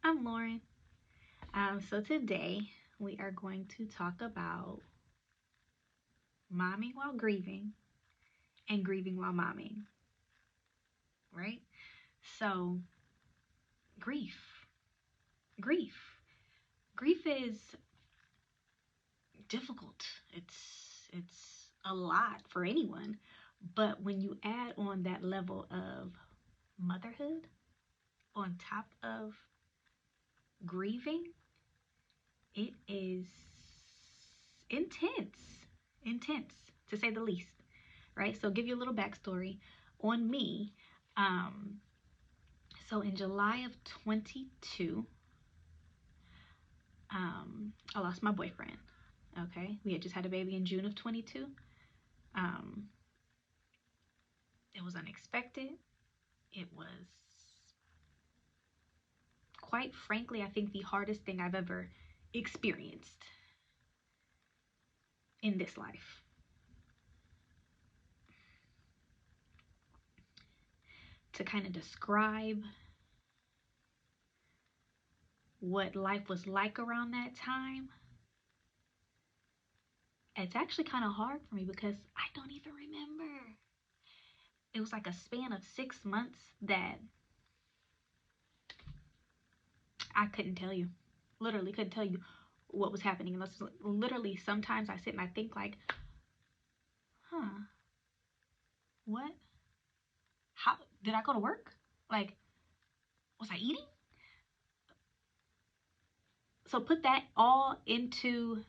I'm Lauren. So today we are going to talk about momming while grieving and grieving while momming, right? So, grief, grief, grief is difficult. It's a lot for anyone, but when you add on that level of motherhood on top of grieving, it is intense, intense to say the least. Right? So give you a little backstory on me. Um, so in July of 22, I lost my boyfriend. Okay, we had just had a baby in June of 22. Um, it was unexpected. It was, quite frankly, I think the hardest thing I've ever experienced in this life. To kind of describe what life was like around that time, it's actually kind of hard for me because I don't even remember. It was like a span of 6 months that I couldn't tell you. Literally couldn't tell you what was happening. Unless literally sometimes I sit and I think like, huh, what? How did I go to work? Like, was I eating? So put that all into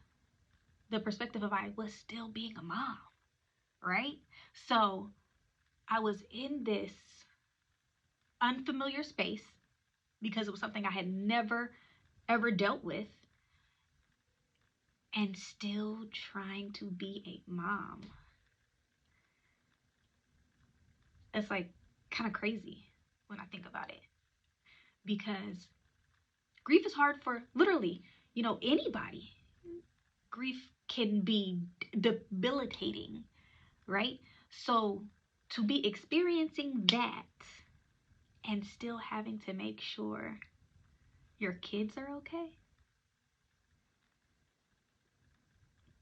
the perspective of I was still being a mom, right? So I was in this unfamiliar space because it was something I had never ever dealt with and still trying to be a mom. It's like kind of crazy when I think about it because grief is hard for literally, anybody. Grief can be debilitating, right? So to be experiencing that and still having to make sure your kids are okay,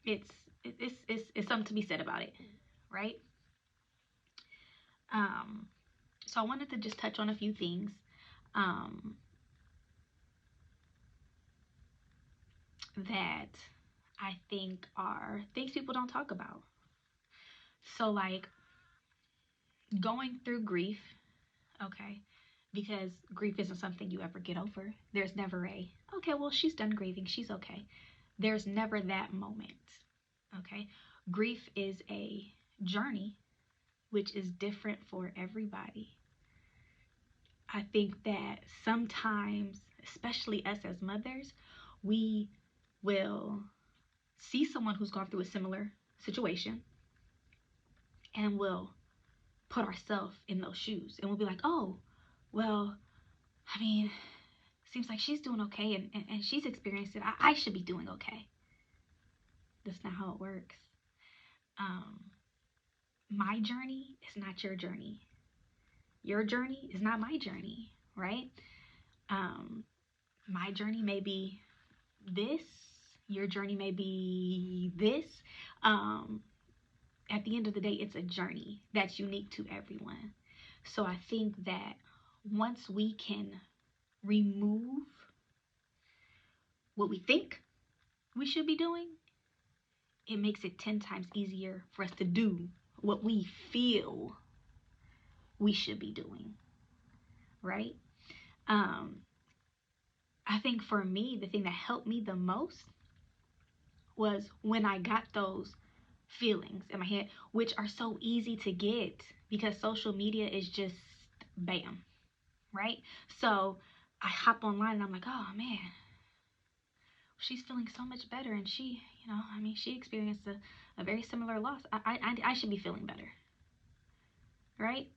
it's it's something to be said about it, right? Um, so I wanted to just touch on a few things. Um, that I think are things people don't talk about. So, like going through grief, okay, because grief isn't something you ever get over. There's never okay, well, she's done grieving, she's okay. There's never that moment, okay? Grief is a journey which is different for everybody. I think that sometimes, especially us as mothers, we will see someone who's gone through a similar situation and we'll put ourselves in those shoes and we'll be like, oh, well, I mean, seems like she's doing okay and she's experienced it. I should be doing okay. That's not how it works. Um, my journey is not your journey. Your journey is not my journey, right? Um, my journey may be this. Your journey may be this. Um, at the end of the day, it's a journey that's unique to everyone. So I think that once we can remove what we think we should be doing, it makes it 10 times easier for us to do what we feel we should be doing, right? Um, I think for me, the thing that helped me the most was when I got those feelings in my head, which are so easy to get because social media is just bam, right? So I hop online and I'm like, oh man, she's feeling so much better. And she, I mean, she experienced a very similar loss. I should be feeling better, right?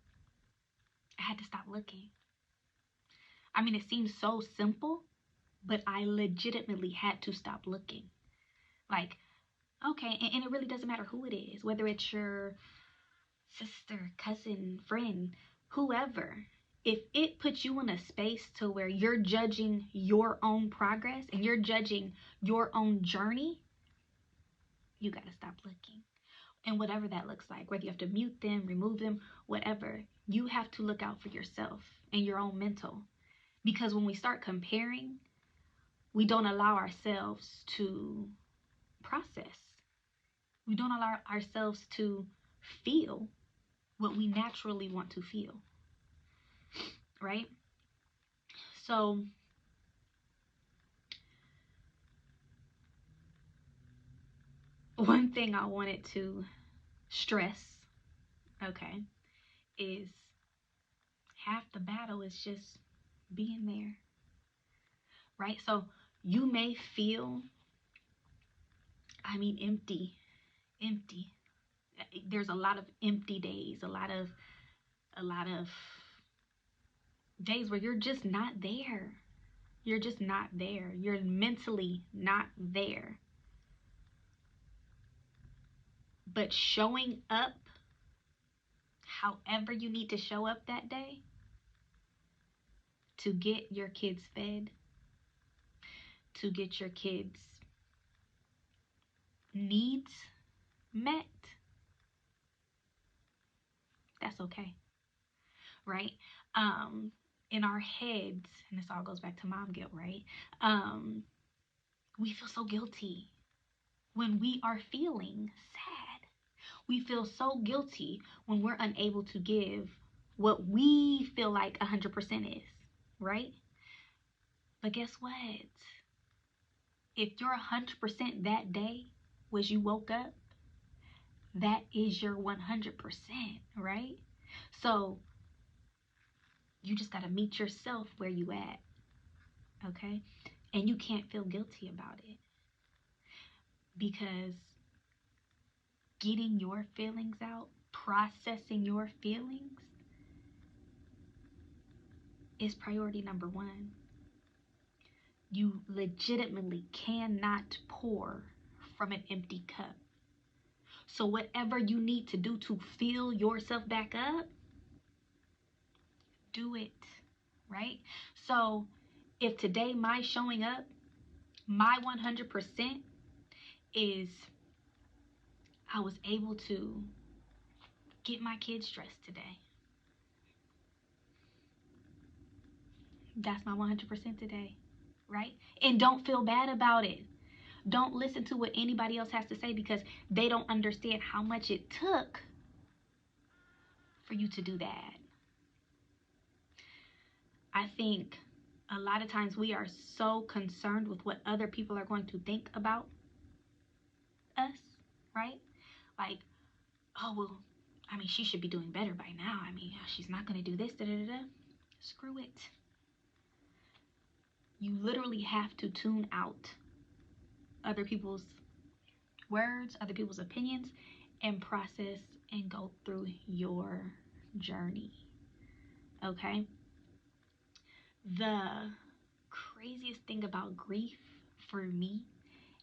I had to stop looking. I mean, it seems so simple, but I legitimately had to stop looking. Like, okay, and it really doesn't matter who it is, whether it's your sister, cousin, friend, whoever. if it puts you in a space to where you're judging your own progress and you're judging your own journey, you got to stop looking. And whatever that looks like, whether you have to mute them, remove them, whatever, you have to look out for yourself and your own mental. Because when we start comparing, we don't allow ourselves to process. We don't allow ourselves to feel what we naturally want to feel, right? So one thing I wanted to stress, okay, is half the battle is just being there, right? So you may feel, empty. There's a lot of empty days, a lot of days where you're just not there. You're just not there. You're mentally not there. But showing up however you need to show up that day to get your kids fed, to get your kids' needs met, that's okay, right? In our heads, and this all goes back to mom guilt, right? We feel so guilty when we are feeling sad. We feel so guilty when we're unable to give what we feel like 100% is, right? But guess what? If your 100% that day was you woke up, that is your 100%, right? So you just got to meet yourself where you at, okay? And you can't feel guilty about it, because getting your feelings out, processing your feelings is priority number one. You legitimately cannot pour from an empty cup. So whatever you need to do to fill yourself back up, do it, right? So if today my showing up, my 100% is I was able to get my kids dressed today. That's my 100% today, right? And don't feel bad about it. Don't listen to what anybody else has to say, because they don't understand how much it took for you to do that. I think a lot of times we are so concerned with what other people are going to think about us, right? Like, oh, well, she should be doing better by now. She's not going to do this, da-da-da-da. Screw it. You literally have to tune out other people's words, other people's opinions, and process and go through your journey, okay? The craziest thing about grief for me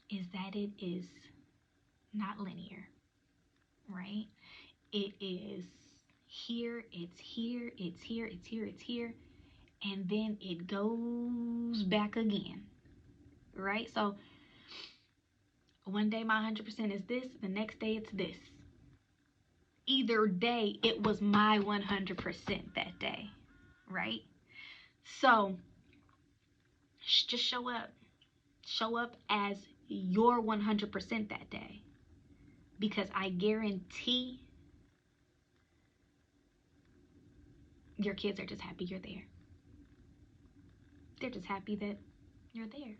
is that it is not linear, right? It is here, it's here, it's here, it's here, it's here, and then it goes back again, right? So one day my 100% is this, the next day it's this. Either day it was my 100% that day, right? So just show up. Show up as your 100% that day, because I guarantee your kids are just happy you're there. They're just happy that you're there.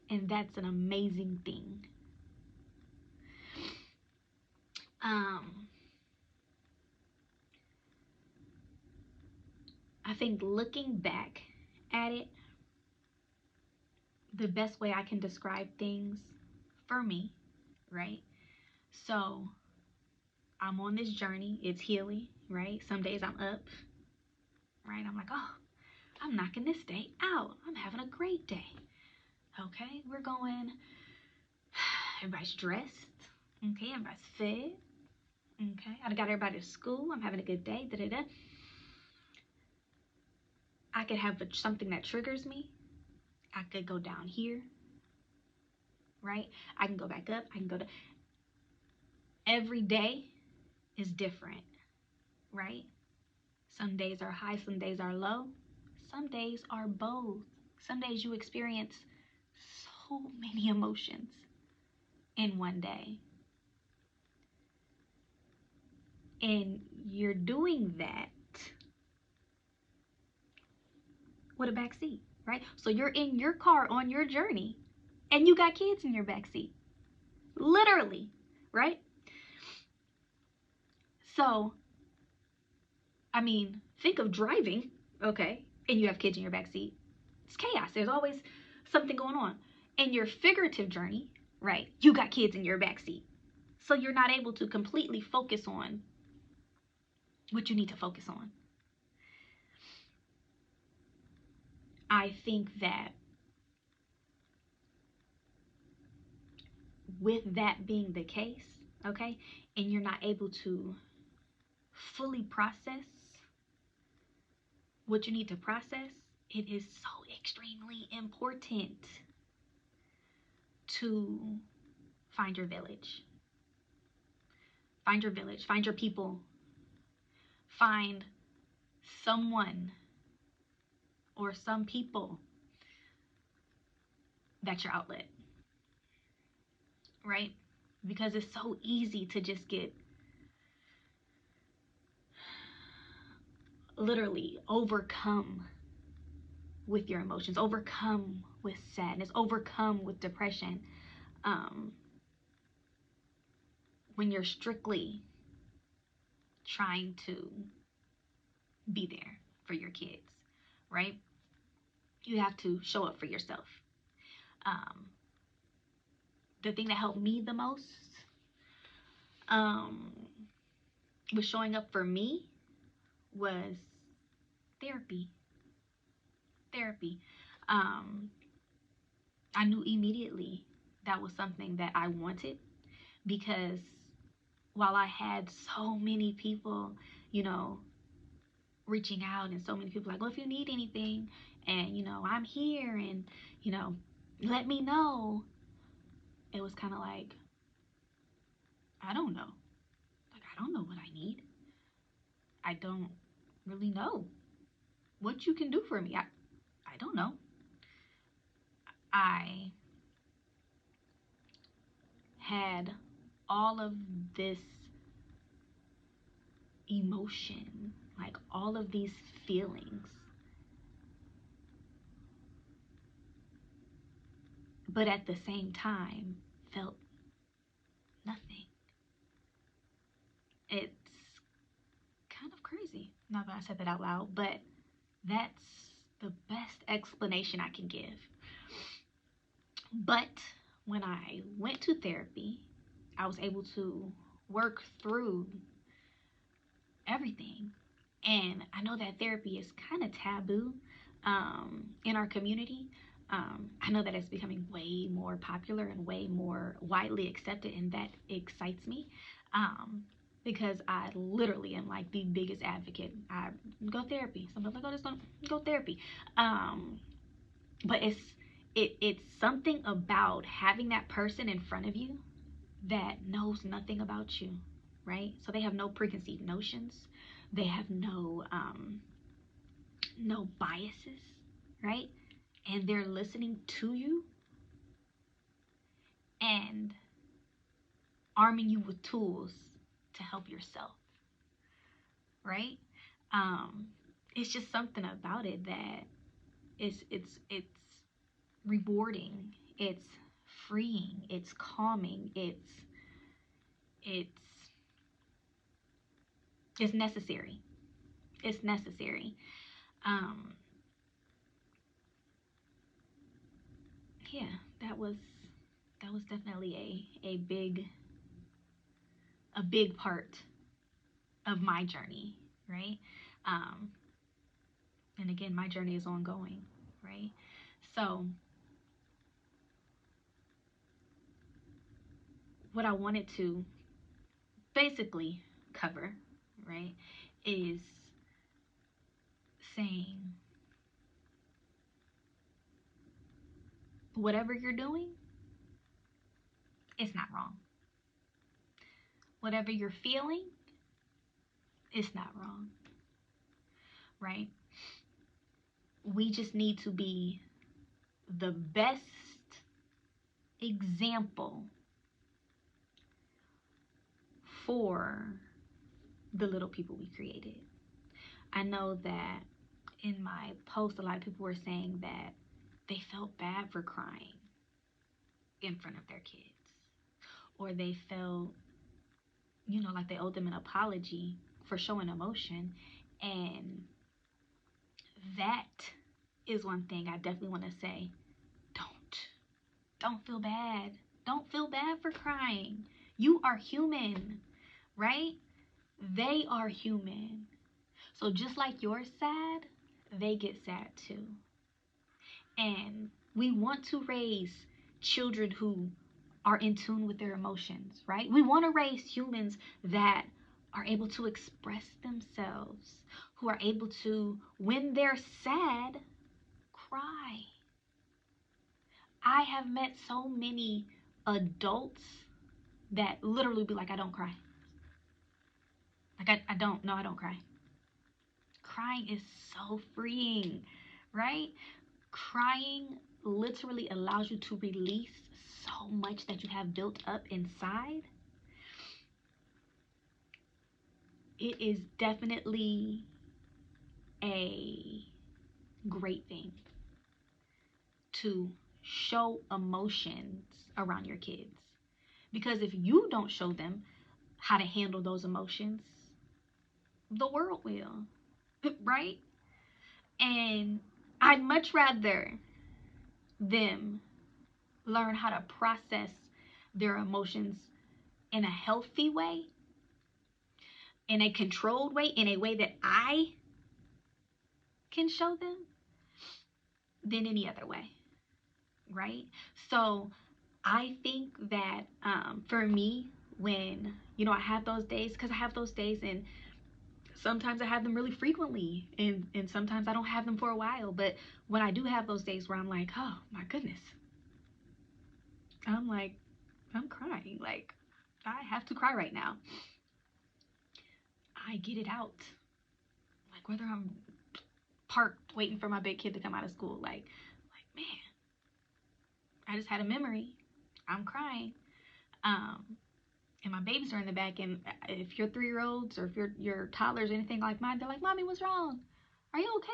And that's an amazing thing. I think looking back at it, the best way I can describe things for me, right? So I'm on this journey. It's healing, right? Some days I'm up, right? I'm like, oh, I'm knocking this day out. I'm having a great day. Okay, we're going. Everybody's dressed. Okay, everybody's fed. Okay, I got everybody to school. I'm having a good day. Da da da. I could have something that triggers me. I could go down here, right? I can go back up. I can go to. Every day is different, right? Some days are high, some days are low. Some days are both. Some days you experience so many emotions in one day. And you're doing that with a back seat, right? So you're in your car on your journey and you got kids in your back seat. Literally, right? So, I mean, think of driving, okay, and you have kids in your back seat. It's chaos. There's always something going on. In your figurative journey, right, you got kids in your back seat. So you're not able to completely focus on what you need to focus on. I think that with that being the case, okay, and you're not able to fully process what you need to process, it is so extremely important to find your village. Find your village, find your people, find someone or some people that's your outlet, right? Because it's so easy to just get literally overcome with your emotions, overcome with sadness, overcome with depression, when you're strictly trying to be there for your kids, right? You have to show up for yourself. The thing that helped me the most was showing up for me was therapy. Therapy. I knew immediately that was something that I wanted because while I had so many people, you know, reaching out and so many people like, well, if you need anything and, you know, I'm here and, you know, let me know. It was kind of like, I don't know. Like, I don't know what I need. I don't really know what you can do for me. I don't know. I had all of this emotion, like all of these feelings, but at the same time felt nothing. It's kind of crazy now that I said that out loud, but that's the best explanation I can give. But when I went to therapy, I was able to work through everything. And I know that therapy is kind of taboo in our community. I know that it's becoming way more popular and way more widely accepted, and that excites me because I literally am like the biggest advocate. I go therapy. Somebody's like, "Oh, just go therapy," but it's something about having that person in front of you that knows nothing about you, right? So they have no preconceived notions. They have no biases, right? And they're listening to you and arming you with tools to help yourself, right? It's just something about it that it's rewarding, it's freeing, it's calming, it's it's necessary. It's necessary. Um, yeah, that was definitely a big part of my journey, right? Um, and again, my journey is ongoing, right? So, what I wanted to basically cover, right, is saying whatever you're doing, it's not wrong. Whatever you're feeling, it's not wrong, right? We just need to be the best example for the little people we created. I know that in my post, a lot of people were saying that they felt bad for crying in front of their kids, or they felt, like they owed them an apology for showing emotion. And that is one thing I definitely want to say. Don't feel bad. Don't feel bad for crying. You are human, right? They are human. So just like you're sad, they get sad too. And we want to raise children who are in tune with their emotions, right? We want to raise humans that are able to express themselves, who are able to, when they're sad, cry. I have met so many adults that literally be like, I don't cry. Like, I don't cry. Crying is so freeing, right? Crying literally allows you to release so much that you have built up inside. It is definitely a great thing to show emotions around your kids. Because if you don't show them how to handle those emotions, the world will, right? And I'd much rather them learn how to process their emotions in a healthy way, in a controlled way, in a way that I can show them, than any other way, right? So I think that for me, when, I have those days, because I have those days, and sometimes I have them really frequently, and sometimes I don't have them for a while, but when I do have those days where I'm like, oh my goodness, I'm crying, like I have to cry right now, I get it out. Like whether I'm parked waiting for my big kid to come out of school, like man, I just had a memory, I'm crying. And my babies are in the back, and if you're 3-year-olds or if you're toddlers or anything like mine, they're like, Mommy, what's wrong? Are you okay?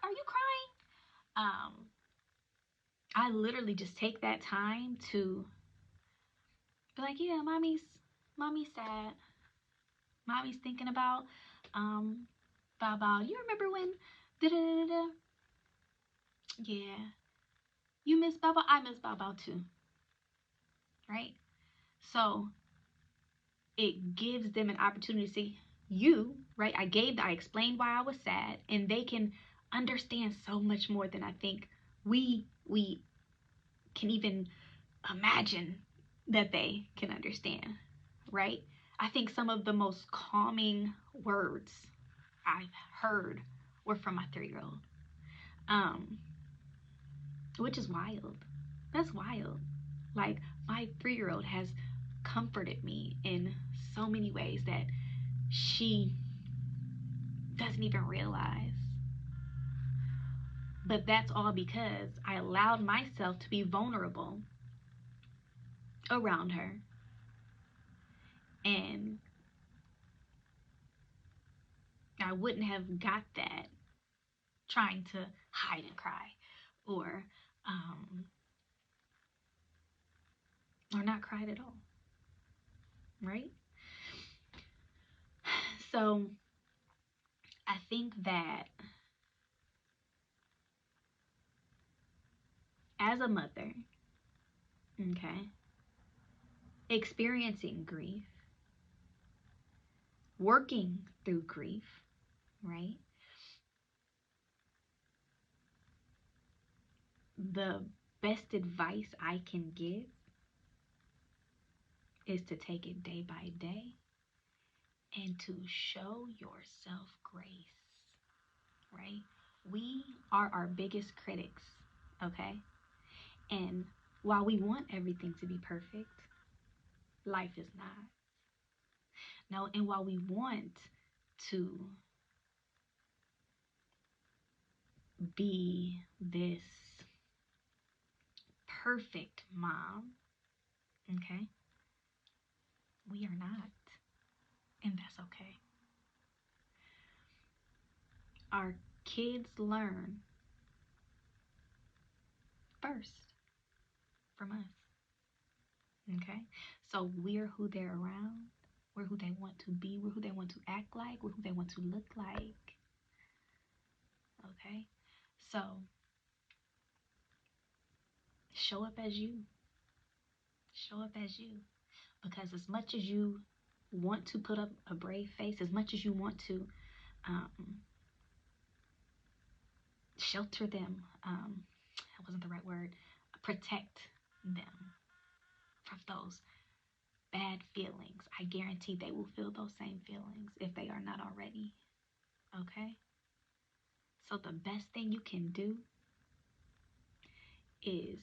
Are you crying? I literally just take that time to be like, yeah, mommy's sad. Mommy's thinking about Bao. You remember when da da da da? Yeah. You miss Bao. I miss Bao too. Right? So it gives them an opportunity to see you, right? I explained why I was sad, and they can understand so much more than I think we can even imagine that they can understand, right? I think some of the most calming words I've heard were from my 3-year-old, which is wild. That's wild. Like, my 3-year-old has comforted me in so many ways that she doesn't even realize. But that's all because I allowed myself to be vulnerable around her. And I wouldn't have got that trying to hide and cry, or not cried at all, right? So I think that as a mother, okay, experiencing grief, working through grief, right? The best advice I can give is to take it day by day and to show yourself grace, right? We are our biggest critics, okay? And while we want everything to be perfect, life is not. No, and while we want to be this perfect mom, okay, we are not. And that's okay. Our kids learn first from us, okay? So we're who they're around. We're who they want to be. We're who they want to act like. We're who they want to look like, okay? So show up as you. Show up as you. Because as much as you want to put up a brave face, as much as you want to um, shelter them, that wasn't the right word, protect them from those bad feelings, I guarantee they will feel those same feelings if they are not already. Okay? So the best thing you can do is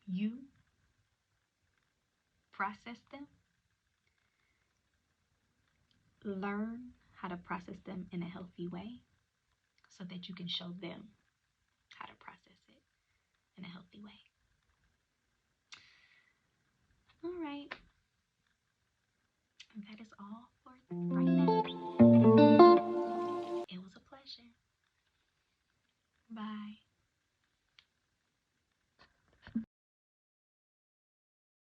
you process them, learn how to process them in a healthy way so that you can show them how to process it in a healthy way. All right. And that is all for right now. It was a pleasure. Bye.